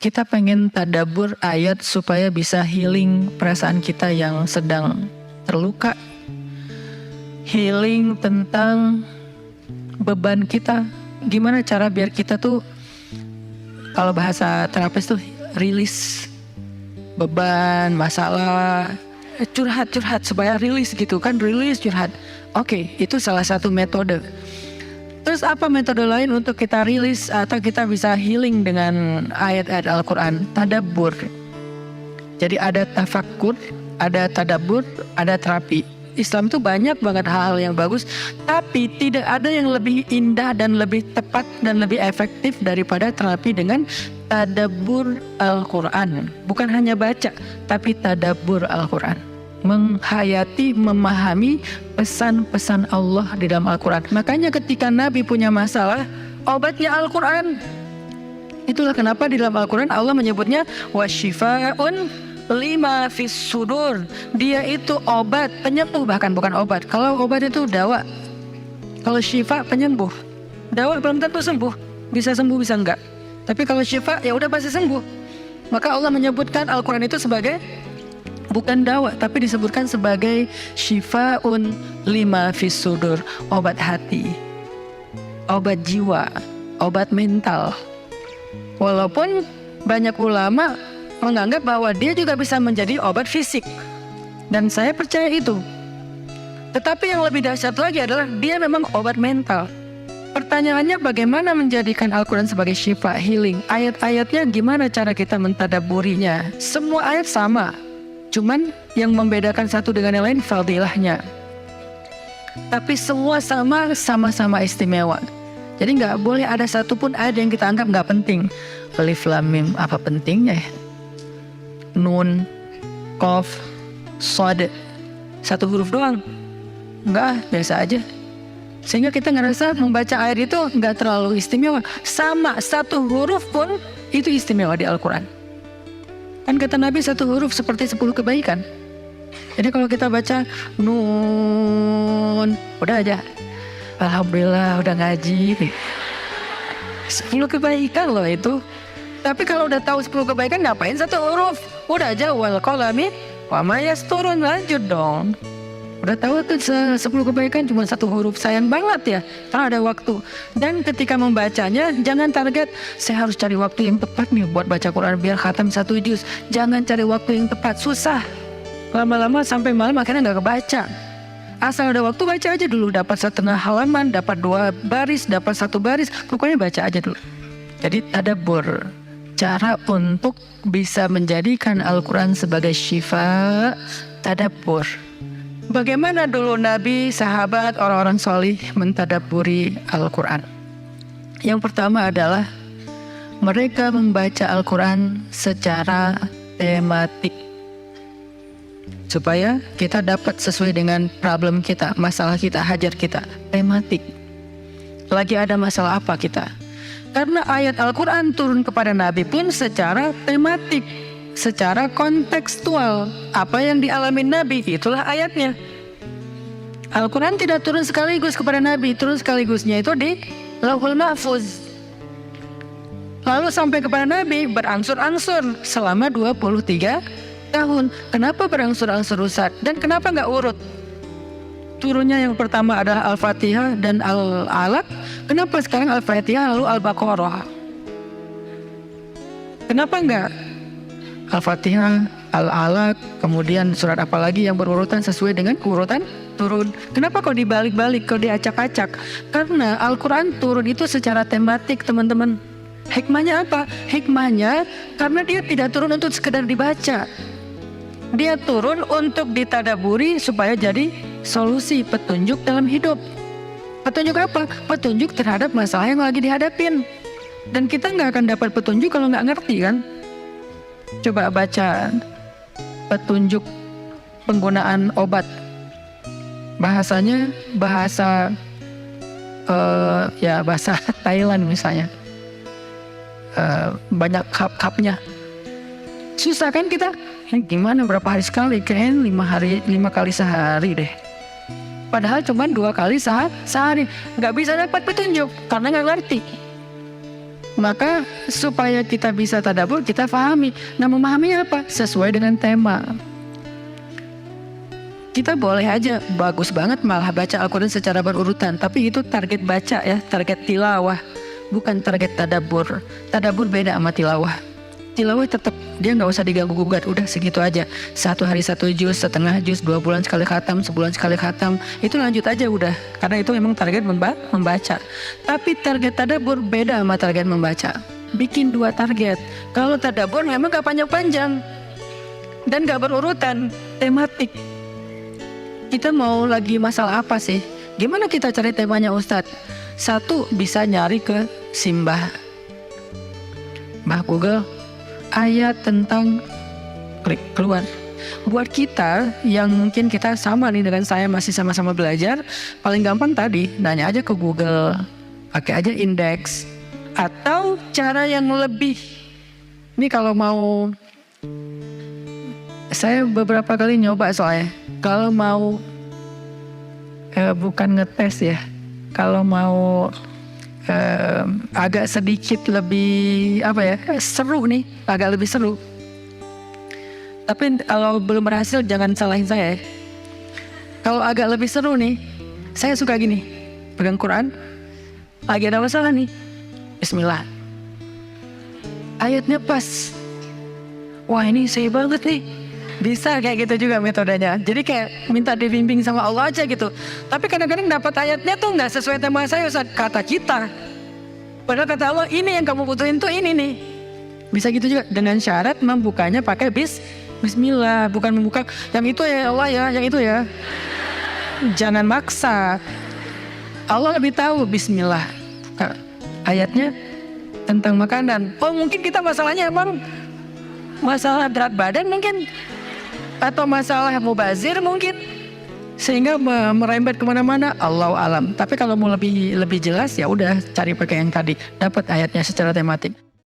kita pengen tadabbur ayat supaya bisa healing perasaan kita yang sedang terluka, healing tentang beban kita. Gimana cara biar kita tuh, kalau bahasa terapis tuh, rilis beban, masalah, curhat supaya rilis gitu kan, rilis curhat. Oke, itu salah satu metode. Terus apa metode lain untuk kita rilis atau kita bisa healing dengan ayat-ayat Al-Quran? Tadabbur. Jadi ada tafakkur, ada tadabbur, ada terapi. Islam tuh banyak banget hal-hal yang bagus, tapi tidak ada yang lebih indah dan lebih tepat dan lebih efektif daripada terapi dengan tadabbur Al-Quran. Bukan hanya baca, tapi tadabbur Al-Quran. Menghayati, memahami pesan-pesan Allah di dalam Al-Quran. Makanya ketika Nabi punya masalah, obatnya Al-Quran. Itulah kenapa di dalam Al-Quran Allah menyebutnya wasyifa'un lima fis sudur. Dia itu obat, penyembuh, bahkan bukan obat. Kalau obat itu dawa, kalau syifa penyembuh. Dawa belum tentu sembuh, bisa sembuh bisa enggak. Tapi kalau syifa ya udah pasti sembuh. Maka Allah menyebutkan Al-Quran itu sebagai bukan dawa, tapi disebutkan sebagai syifa'un lima fis sudur, obat hati, obat jiwa, obat mental. Walaupun banyak ulama menganggap bahwa dia juga bisa menjadi obat fisik, dan saya percaya itu. Tetapi yang lebih dahsyat lagi adalah dia memang obat mental. Pertanyaannya, bagaimana menjadikan Al-Quran sebagai syifa, healing? Ayat-ayatnya gimana cara kita mentadabburinya? Semua ayat sama, cuman yang membedakan satu dengan yang lain fadilahnya. Tapi semua sama-sama istimewa. Jadi nggak boleh ada satupun ayat yang kita anggap nggak penting. Alif Lam Mim, apa pentingnya ya? Nun, Qaf, Shad, satu huruf doang. Enggak, biasa aja. Sehingga kita ngerasa membaca ayat itu nggak terlalu istimewa. Sama, satu huruf pun itu istimewa di Al-Quran. Kan kata Nabi satu huruf seperti 10 kebaikan. Jadi kalau kita baca Nun, udah aja, alhamdulillah udah ngaji. 10 kebaikan loh itu. Tapi kalau udah tahu 10 kebaikan, ngapain satu huruf? Udah aja wal qalami wa ma yasturun, lanjut dong. Udah tahu tuh 10 kebaikan cuma satu huruf, sayang banget ya, karena ada waktu. Dan ketika membacanya, jangan target saya harus cari waktu yang tepat nih buat baca Quran biar khatam 1 juz. Jangan cari waktu yang tepat, susah. Lama-lama sampai malam akhirnya nggak kebaca. Asal ada waktu baca aja dulu, dapat setengah halaman, dapat 2 baris, dapat 1 baris, pokoknya baca aja dulu. Jadi tadabbur, cara untuk bisa menjadikan Al-Quran sebagai syifa, tadabbur. Bagaimana dulu Nabi, sahabat, orang-orang solih mentadabburi Al-Quran? Yang pertama adalah mereka membaca Al-Quran secara tematik, supaya kita dapat sesuai dengan problem kita, masalah kita, hajat kita. Tematik. Lagi ada masalah apa kita? Karena ayat Al-Quran turun kepada Nabi pun secara tematik, secara kontekstual. Apa yang dialami Nabi, itulah ayatnya. Al-Quran tidak turun sekaligus kepada Nabi, turun sekaligusnya itu di Lauhul Mahfuz. Lalu sampai kepada Nabi berangsur-angsur selama 23 tahun. Kenapa berangsur-angsur Ustaz? Dan kenapa nggak urut? Turunnya yang pertama adalah Al-Fatihah dan Al-Alaq. Kenapa sekarang Al-Fatihah lalu Al-Baqarah? Kenapa enggak Al-Fatihah, Al-Alaq, kemudian surat apa lagi yang berurutan sesuai dengan urutan turun? Kenapa kok dibalik-balik, kok diacak-acak? Karena Al-Quran turun itu secara tematik, teman-teman. Hikmahnya apa? Hikmahnya karena dia tidak turun untuk sekedar dibaca. Dia turun untuk ditadaburi supaya jadi solusi, petunjuk dalam hidup. Petunjuk apa? Petunjuk terhadap masalah yang lagi dihadapin. Dan kita nggak akan dapat petunjuk kalau nggak ngerti kan? Coba baca petunjuk penggunaan obat. Bahasanya bahasa bahasa Thailand misalnya. Banyak kap-kapnya. Susah kan kita? Gimana berapa hari sekali? Kayaknya 5 kali sehari deh. Padahal cuma 2 kali sehari. Nggak bisa dapat petunjuk karena nggak ngerti. Maka supaya kita bisa tadabbur, kita pahami. Nah, memahaminya apa? Sesuai dengan tema. Kita boleh aja bagus banget malah baca Al-Quran secara berurutan, tapi itu target baca ya, target tilawah, bukan target tadabbur. Tadabbur beda sama tilawah. Tilawah tetap dia nggak usah diganggu gugat, udah segitu aja. 1 hari 1 juz, setengah juz, 2 bulan sekali khatam, sebulan sekali khatam, itu lanjut aja udah. Karena itu memang target membaca. Tapi target tadabbur beda sama target membaca. Bikin 2 target. Kalau tadabbur memang gak panjang-panjang dan gak berurutan, tematik. Kita mau lagi masalah apa sih? Gimana kita cari temanya Ustadz? 1, bisa nyari ke Simbah Google, ayat tentang, klik keluar. Buat kita yang mungkin kita sama nih dengan saya, masih sama-sama belajar, paling gampang tadi nanya aja ke Google, pakai aja indeks. Atau cara yang lebih, ini kalau mau, saya beberapa kali nyoba soalnya, kalau mau bukan ngetes ya, kalau mau agak sedikit lebih seru nih, agak lebih seru. Tapi kalau belum berhasil jangan salahin saya. Kalau agak lebih seru nih, saya suka gini, pegang Quran, lagi ada masalah nih, Bismillah, ayatnya pas, wah ini saya banget nih. Bisa kayak gitu juga metodenya. Jadi kayak minta dibimbing sama Allah aja gitu. Tapi kadang-kadang dapat ayatnya tuh nggak sesuai tema saya, Ustaz, kata kita. Padahal kata Allah ini yang kamu butuhin tuh ini nih. Bisa gitu juga dengan syarat membukanya pakai Bismillah, bukan membuka yang itu ya Allah ya, yang itu ya. Jangan maksa. Allah lebih tahu. Bismillah. Ayatnya tentang makanan. Oh mungkin kita masalahnya emang masalah berat badan mungkin, atau masalah mubazir mungkin, sehingga merembet kemana-mana. Allahu alam. Tapi kalau mau lebih jelas ya udah cari pakai yang tadi, dapat ayatnya secara tematik.